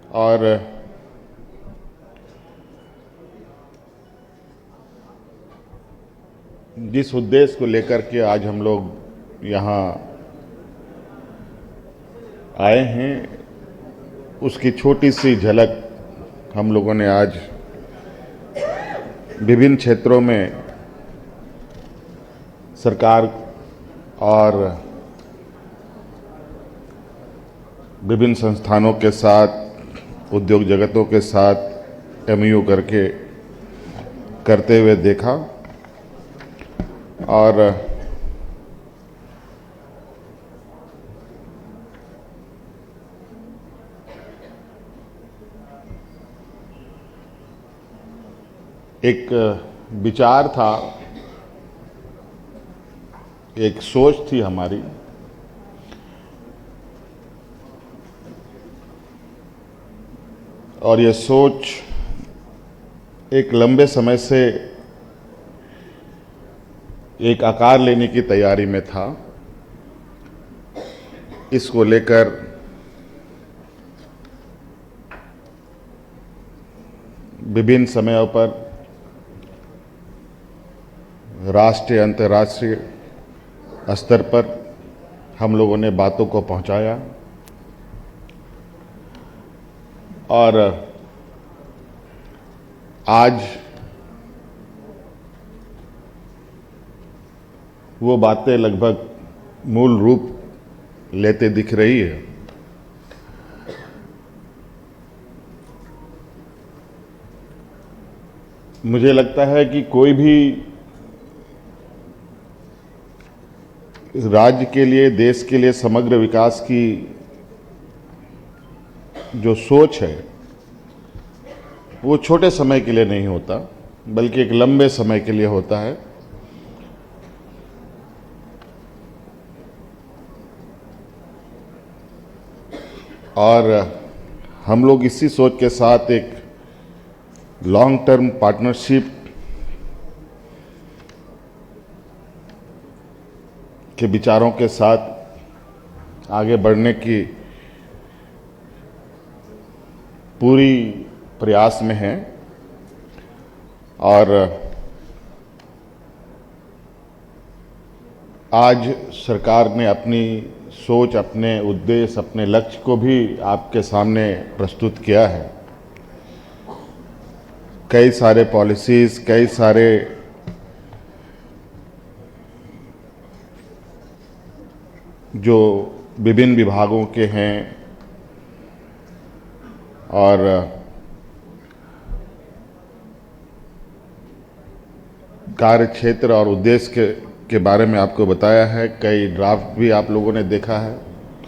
और जिस उद्देश्य को लेकर के आज हम लोग यहाँ आए हैं, उसकी छोटी सी झलक हम लोगों ने आज विभिन्न क्षेत्रों में सरकार और विभिन्न संस्थानों के साथ, उद्योग जगतों के साथ एमओयू करते हुए देखा। और एक विचार था, एक सोच थी हमारी, और ये सोच एक लंबे समय से एक आकार लेने की तैयारी में था। इसको लेकर विभिन्न समयों पर राष्ट्रीय अंतर्राष्ट्रीय स्तर पर हम लोगों ने बातों को पहुंचाया, और आज वो बातें लगभग मूल रूप लेते दिख रही है। मुझे लगता है कि कोई भी राज्य के लिए, देश के लिए समग्र विकास की जो सोच है, वो छोटे समय के लिए नहीं होता, बल्कि एक लंबे समय के लिए होता है। और हम लोग इसी सोच के साथ एक लॉन्ग टर्म पार्टनरशिप के विचारों के साथ आगे बढ़ने की पूरी प्रयास में हैं। और आज सरकार ने अपनी सोच, अपने उद्देश्य, अपने लक्ष्य को भी आपके सामने प्रस्तुत किया है। कई सारे पॉलिसीज, कई सारे जो विभिन्न विभागों के हैं और कार्य क्षेत्र और उद्देश्य के बारे में आपको बताया है। कई ड्राफ्ट भी आप लोगों ने देखा है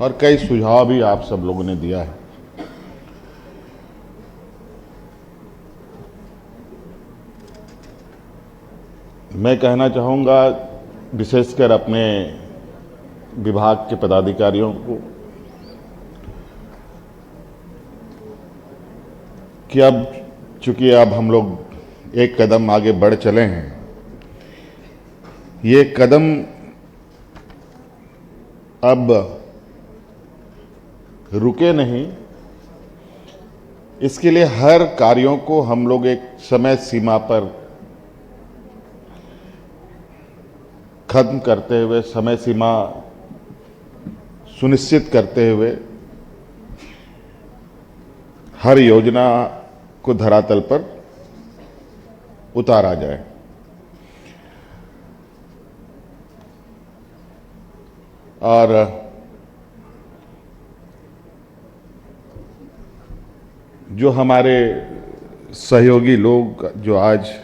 और कई सुझाव भी आप सब लोगों ने दिया है। मैं कहना चाहूँगा विशेषकर अपने विभाग के पदाधिकारियों को कि अब चूंकि अब हम लोग एक कदम आगे बढ़ चले हैं, ये कदम अब रुके नहीं। इसके लिए हर कार्यों को हम लोग एक समय सीमा पर खत्म करते हुए, समय सीमा सुनिश्चित करते हुए हर योजना को धरातल पर उतारा जाए। और जो हमारे सहयोगी लोग जो आज,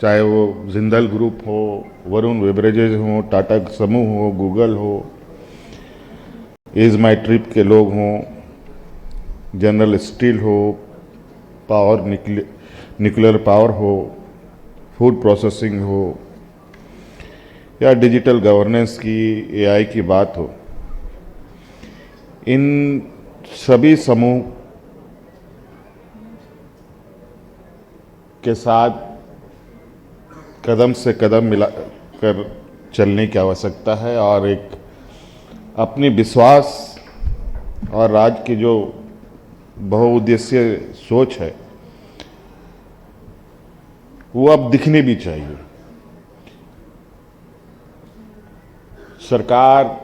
चाहे वो जिंदल ग्रुप हो, वरुण बेवरेजेज हो, टाटा समूह हो, गूगल हो, इज माई ट्रिप के लोग हों, जनरल स्टील हो, पावर न्यूक्लियर पावर हो, फूड प्रोसेसिंग हो, या डिजिटल गवर्नेंस की, एआई की बात हो, इन सभी समूह के साथ कदम से कदम मिलाकर चलने की आवश्यकता है। और एक अपनी विश्वास और राज्य की जो बहुउद्देशीय सोच है वो अब दिखनी भी चाहिए। सरकार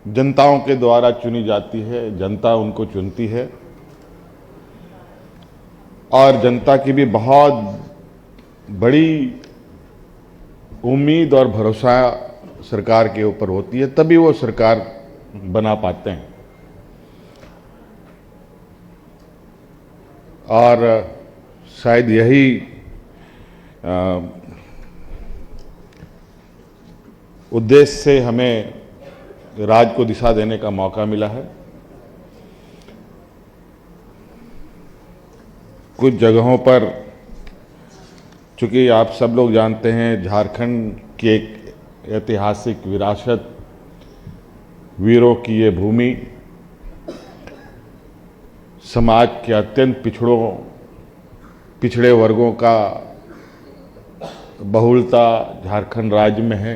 जनताओं के द्वारा चुनी जाती है, जनता उनको चुनती है और जनता की भी बहुत बड़ी उम्मीद और भरोसा सरकार के ऊपर होती है, तभी वो सरकार बना पाते हैं। और शायद यही उद्देश्य से हमें राज्य को दिशा देने का मौका मिला है। कुछ जगहों पर, चूंकि आप सब लोग जानते हैं, झारखंड की एक ऐतिहासिक विरासत, वीरों की ये भूमि, समाज के अत्यंत पिछड़े वर्गों का बहुलता झारखंड राज्य में है।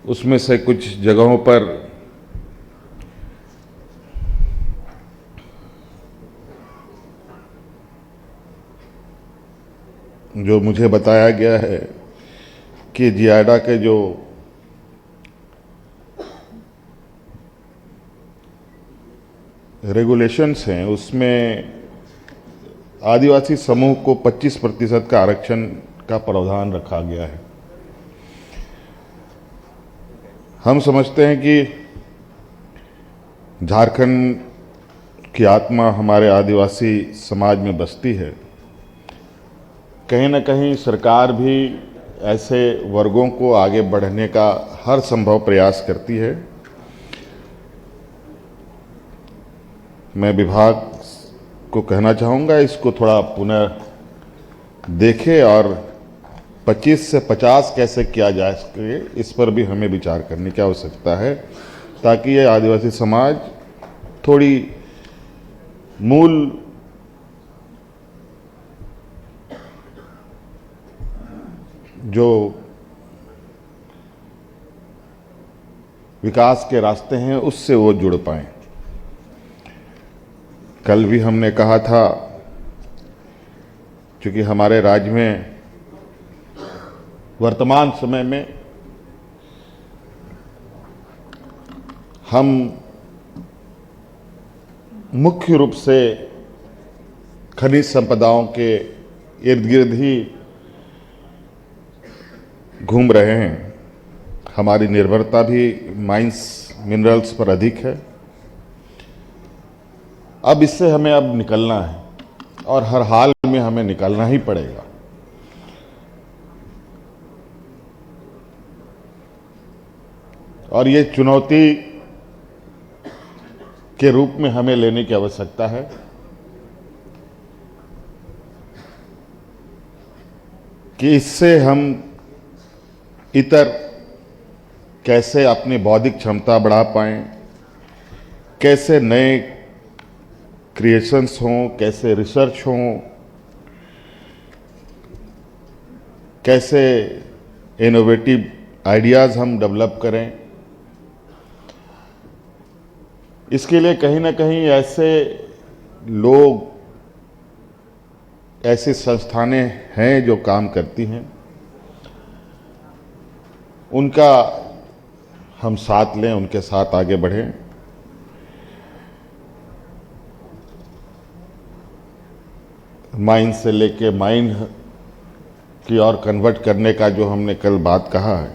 उसमें से कुछ जगहों पर जो मुझे बताया गया है कि जियाडा के जो रेगुलेशंस हैं उसमें आदिवासी समूह को 25% का आरक्षण का प्रावधान रखा गया है। हम समझते हैं कि झारखंड की आत्मा हमारे आदिवासी समाज में बसती है। कहीं न कहीं सरकार भी ऐसे वर्गों को आगे बढ़ने का हर संभव प्रयास करती है। मैं विभाग को कहना चाहूँगा इसको थोड़ा पुनः देखे और 25 से 50 कैसे किया जा सके, इस पर भी हमें विचार करने की आवश्यकता है, ताकि ये आदिवासी समाज थोड़ी मूल जो विकास के रास्ते हैं उससे वो जुड़ पाएं। कल भी हमने कहा था, क्योंकि हमारे राज्य में वर्तमान समय में हम मुख्य रूप से खनिज संपदाओं के इर्द गिर्द ही घूम रहे हैं। हमारी निर्भरता भी माइंस मिनरल्स पर अधिक है। अब इससे हमें अब निकलना है और हर हाल में हमें निकलना ही पड़ेगा। और ये चुनौती के रूप में हमें लेने की आवश्यकता है कि इससे हम इतर कैसे अपनी बौद्धिक क्षमता बढ़ा पाएं, कैसे नए क्रिएशंस हों, कैसे रिसर्च हों, कैसे इनोवेटिव आइडियाज़ हम डेवलप करें। इसके लिए कहीं ना कहीं ऐसे लोग, ऐसी संस्थानें हैं जो काम करती हैं, उनका हम साथ लें, उनके साथ आगे बढ़ें। माइंड से लेके माइंड की ओर कन्वर्ट करने का जो हमने कल बात कहा है,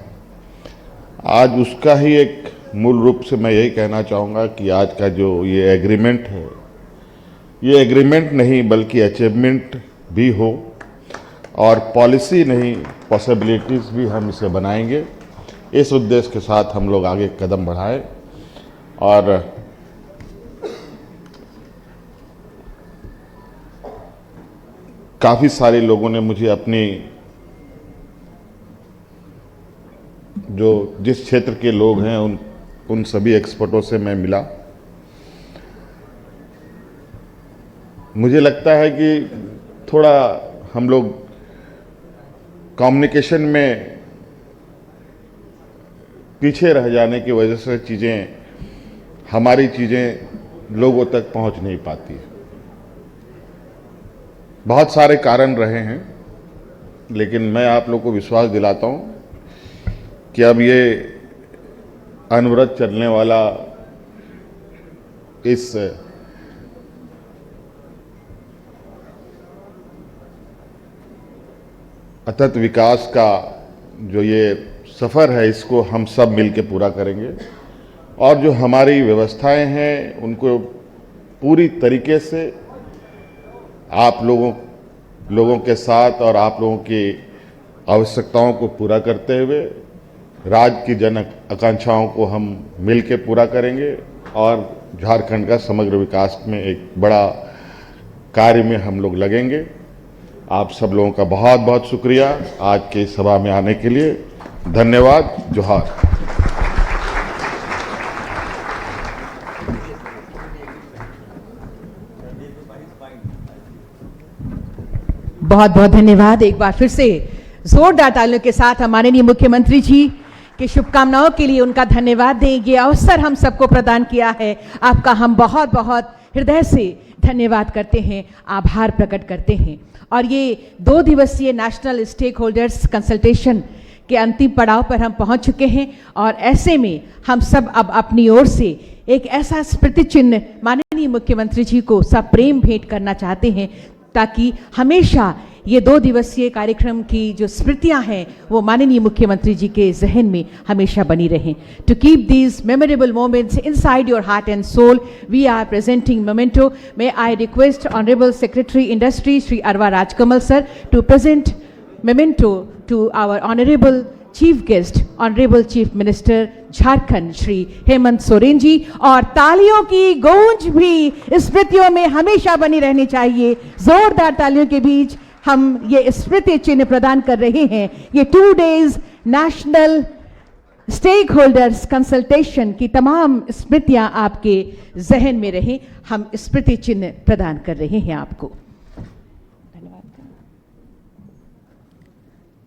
आज उसका ही एक मूल रूप से मैं यही कहना चाहूँगा कि आज का जो ये एग्रीमेंट है, ये एग्रीमेंट नहीं बल्कि अचीवमेंट भी हो, और पॉलिसी नहीं पॉसिबिलिटीज़ भी हम इसे बनाएंगे। इस उद्देश्य के साथ हम लोग आगे कदम बढ़ाएं। और काफ़ी सारे लोगों ने मुझे अपनी जो जिस क्षेत्र के लोग हैं उन सभी एक्सपर्टों से मैं मिला। मुझे लगता है कि थोड़ा हम लोग कम्युनिकेशन में पीछे रह जाने की वजह से हमारी चीज़ें लोगों तक पहुंच नहीं पाती। बहुत सारे कारण रहे हैं, लेकिन मैं आप लोग को विश्वास दिलाता हूं कि अब ये अनवरत चलने वाला इस अथक विकास का जो ये सफ़र है, इसको हम सब मिलकर पूरा करेंगे और जो हमारी व्यवस्थाएं हैं उनको पूरी तरीके से आप लोगों के साथ और आप लोगों की आवश्यकताओं को पूरा करते हुए राज्य की जन आकांक्षाओं को हम मिलकर पूरा करेंगे और झारखंड का समग्र विकास में एक बड़ा कार्य में हम लोग लगेंगे। आप सब लोगों का बहुत बहुत शुक्रिया आज के सभा में आने के लिए। धन्यवाद। जोहार। बहुत बहुत धन्यवाद। एक बार फिर से जोरदार तालियों के साथ हमारे लिए मुख्यमंत्री जी की शुभकामनाओं के लिए उनका धन्यवाद दें। ये अवसर हम सबको प्रदान किया है, आपका हम बहुत बहुत हृदय से धन्यवाद करते हैं, आभार प्रकट करते हैं। और ये 2 दिवसीय नेशनल स्टेक होल्डर्स कंसल्टेशन के अंतिम पड़ाव पर हम पहुंच चुके हैं और ऐसे में हम सब अब अपनी ओर से एक ऐसा स्मृति चिन्ह माननीय मुख्यमंत्री जी को सप्रेम भेंट करना चाहते हैं ताकि हमेशा ये 2 दिवसीय कार्यक्रम की जो स्मृतियां हैं वो माननीय मुख्यमंत्री जी के जहन में हमेशा बनी रहें। To keep these memorable moments inside your heart and soul, we are presenting memento. May I request honourable secretary industry Shri Arva Rajkamal sir to present memento to our honourable chief guest honourable chief minister Jharkhand Shri Hemant Soren ji. और तालियों की गूंज भी स्मृतियों में हमेशा बनी रहनी चाहिए। जोरदार तालियों के बीच हम ये स्मृति चिन्ह प्रदान कर रहे हैं। ये 2 days national stakeholders consultation की तमाम स्मृतियां आपके जहन में रहे, हम स्मृति चिन्ह प्रदान कर रहे हैं आपको।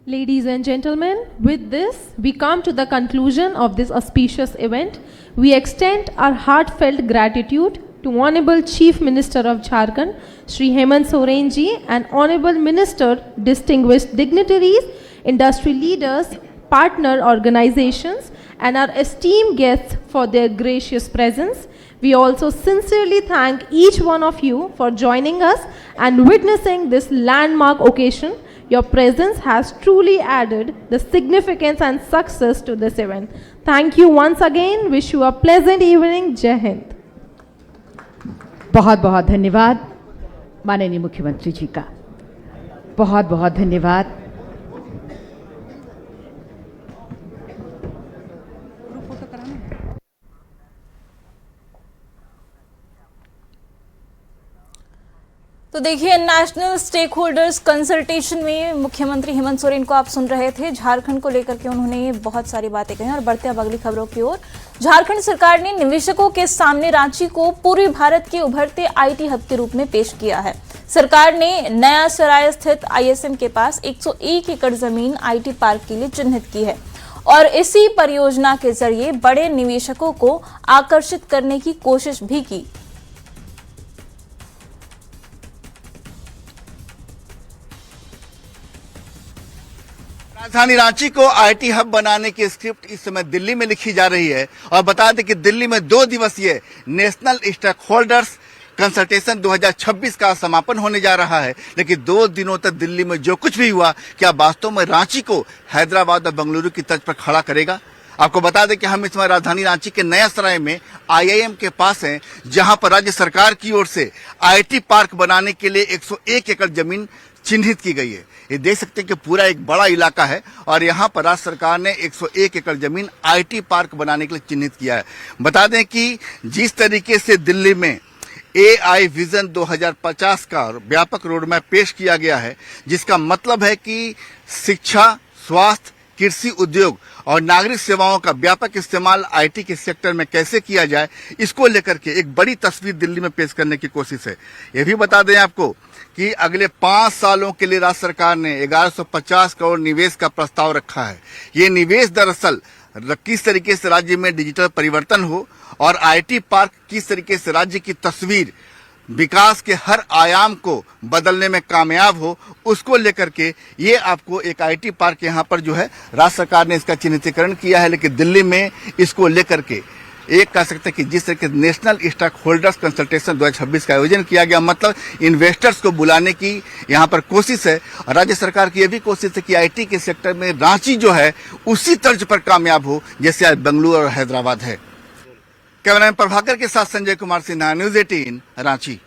Ladies and gentlemen, with this, we come to the conclusion of this auspicious event. We extend our heartfelt gratitude to Honorable Chief Minister of Jharkhand, Shri Hemant Soren ji, and Honorable Minister, distinguished dignitaries, industry leaders, partner organizations, and our esteemed guests for their gracious presence. We also sincerely thank each one of you for joining us and witnessing this landmark occasion. Your presence has truly added the significance and success to this event. Thank you once again. Wish you a pleasant evening. Jai Hind. बहुत बहुत धन्यवाद माननीय मुख्यमंत्री जी का, बहुत बहुत धन्यवाद। तो देखिए, नेशनल स्टेक होल्डर्स कंसल्टेशन में मुख्यमंत्री हेमंत सोरेन को आप सुन रहे थे। झारखंड को लेकर के उन्होंने बहुत सारी बातें कही। और बढ़ते अब अगली खबरों की ओर। झारखंड सरकार ने निवेशकों के सामने रांची को पूर्वी भारत के उभरते आईटी हब के रूप में पेश किया है। सरकार ने नया सराय स्थित आईएसएम के पास 101 एकड़ जमीन आईटी पार्क के लिए चिन्हित की है और इसी परियोजना के जरिए बड़े निवेशकों को आकर्षित करने की कोशिश भी की। राजधानी रांची को आईटी हब बनाने की स्क्रिप्ट इस समय दिल्ली में लिखी जा रही है। और बता दें कि दिल्ली में 2 दिवसीय नेशनल स्टेक होल्डर्स कंसल्टेशन 2026 का समापन होने जा रहा है। लेकिन 2 दिनों तक दिल्ली में जो कुछ भी हुआ, क्या वास्तव में रांची को हैदराबाद और बेंगलुरु की तर्ज पर खड़ा करेगा? आपको बता दें कि हम इस समय राजधानी रांची के नया सराय में आईआईएम के पास हैं, जहां पर राज्य सरकार की ओर से आईटी पार्क बनाने के लिए 101 एकड़ जमीन चिन्हित की गई है। ये देख सकते हैं कि पूरा एक बड़ा इलाका है और यहाँ पर राज्य सरकार ने 101 एकड़ जमीन आईटी पार्क बनाने के लिए चिन्हित किया है। बता दें कि जिस तरीके से दिल्ली में एआई विजन 2050 का व्यापक रोड मैप पेश किया गया है, जिसका मतलब है कि शिक्षा, स्वास्थ्य, कृषि, उद्योग और नागरिक सेवाओं का व्यापक इस्तेमाल आईटी के सेक्टर में कैसे किया जाए, इसको लेकर के एक बड़ी तस्वीर दिल्ली में पेश करने की कोशिश है। ये भी बता दें आपको कि अगले 5 सालों के लिए राज्य सरकार ने 1150 करोड़ निवेश का प्रस्ताव रखा है। ये निवेश दरअसल किस तरीके से राज्य में डिजिटल परिवर्तन हो और आईटी पार्क किस तरीके से राज्य की तस्वीर विकास के हर आयाम को बदलने में कामयाब हो, उसको लेकर के ये आपको एक आईटी पार्क यहाँ पर जो है राज्य सरकार ने इसका चिन्हितीकरण किया है। लेकिन दिल्ली में इसको लेकर के एक कह सकते हैं कि जिस तरह के नेशनल स्टॉक होल्डर्स कंसल्टेशन 2026 का आयोजन किया गया, मतलब इन्वेस्टर्स को बुलाने की यहाँ पर कोशिश है। और राज्य सरकार की यह भी कोशिश है कि आईटी के सेक्टर में रांची जो है उसी तर्ज पर कामयाब हो जैसे आज बेंगलुरु और हैदराबाद है। कैमरामैन प्रभाकर के साथ संजय कुमार सिन्हा, न्यूज 18 रांची।